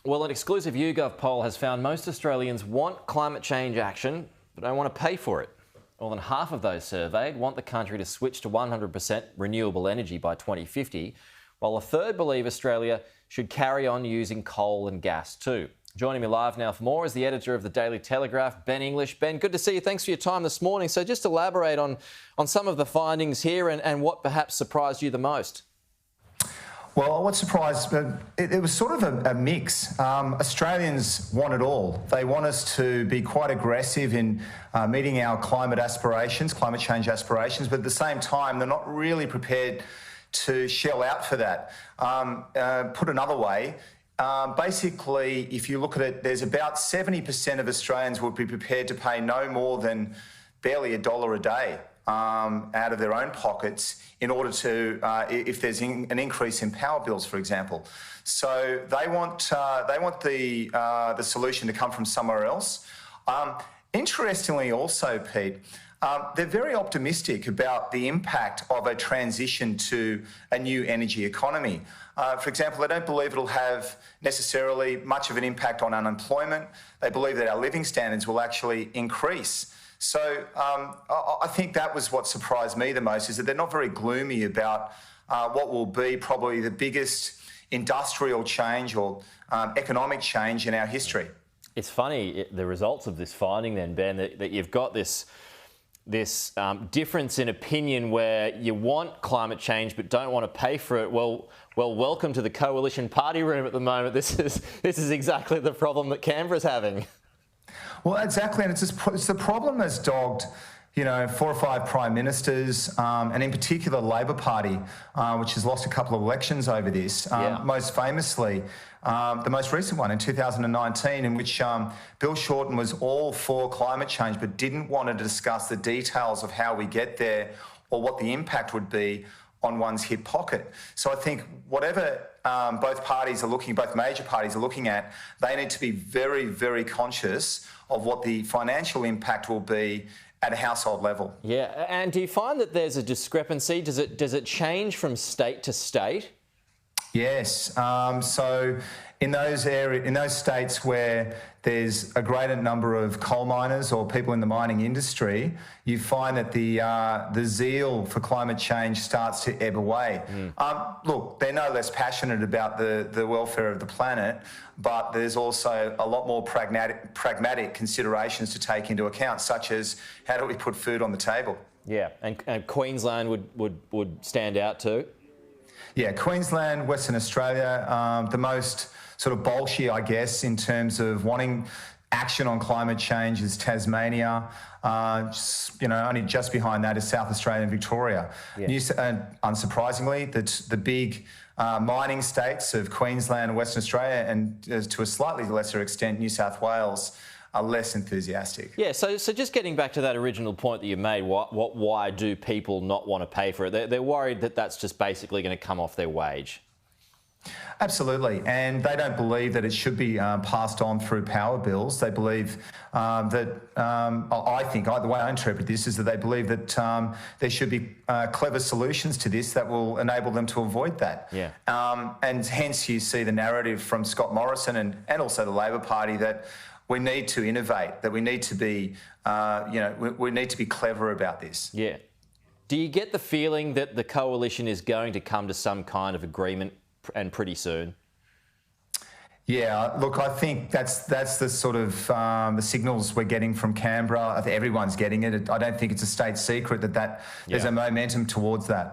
Well, an exclusive YouGov poll has found most Australians want climate change action, but don't want to pay for it. More than half of those surveyed want the country to switch to 100% renewable energy by 2050, while a third believe Australia should carry on using coal and gas too. Joining me live now for more is the editor of the Daily Telegraph, Ben English. Ben, good to see you. Thanks for your time this morning. So just elaborate on some of the findings here and what perhaps surprised you the most. Well, what surprised, it was sort of a mix. Australians want it all. They want us to be quite aggressive in meeting our climate change aspirations, but at the same time, they're not really prepared to shell out for that. Put another way, basically, if you look at it, there's about 70% of Australians would be prepared to pay no more than barely $1 a day out of their own pockets in order to, if there's an increase in power bills, for example. So they want the solution to come from somewhere else. Interestingly, also, Pete, they're very optimistic about the impact of a transition to a new energy economy. For example, they don't believe it'll have necessarily much of an impact on unemployment. They believe that our living standards will actually increase. So I think that was what surprised me the most, is that they're not very gloomy about what will be probably the biggest industrial change or economic change in our history. It's funny, the results of this finding then, Ben, that you've got this difference in opinion where you want climate change but don't want to pay for it. Well, welcome to the coalition party room at the moment. This is exactly the problem that Canberra's having. Well, exactly, and it's the problem that's dogged, 4 or 5 prime ministers, and in particular the Labor Party, which has lost a couple of elections over this. Most famously, the most recent one in 2019, in which Bill Shorten was all for climate change but didn't want to discuss the details of how we get there or what the impact would be on one's hip pocket. So I think whatever both major parties are looking at, they need to be very, very conscious of what the financial impact will be at a household lele. Yeah, and do you find that there's a discrepancy? Does it change from state to state? Yes. So in those states where there's a greater number of coal miners or people in the mining industry, you find that the zeal for climate change starts to ebb away. Look, they're no less passionate about the welfare of the planet, but there's also a lot more pragmatic considerations to take into account, such as how do we put food on the table? Yeah, and Queensland would stand out too. Yeah, Queensland, Western Australia, the most sort of bolshy, I guess, in terms of wanting action on climate change is Tasmania. Only just behind that is South Australia and Victoria. Yeah. Unsurprisingly, the big mining states of Queensland and Western Australia, and to a slightly lesser extent New South Wales, are less enthusiastic. Yeah, so just getting back to that original point that you made, why do people not want to pay for it? They're worried that that's just basically going to come off their wage. Absolutely, and they don't believe that it should be passed on through power bills. They believe the way I interpret this is that they believe that there should be clever solutions to this that will enable them to avoid that. Yeah. And hence you see the narrative from Scott Morrison and also the Labor Party that we need to innovate, that we need to be, we need to be clever about this. Yeah. Do you get the feeling that the coalition is going to come to some kind of agreement and pretty soon? Yeah, look, I think that's the sort of the signals we're getting from Canberra. I think everyone's getting it. I don't think it's a state secret that there's a momentum towards that.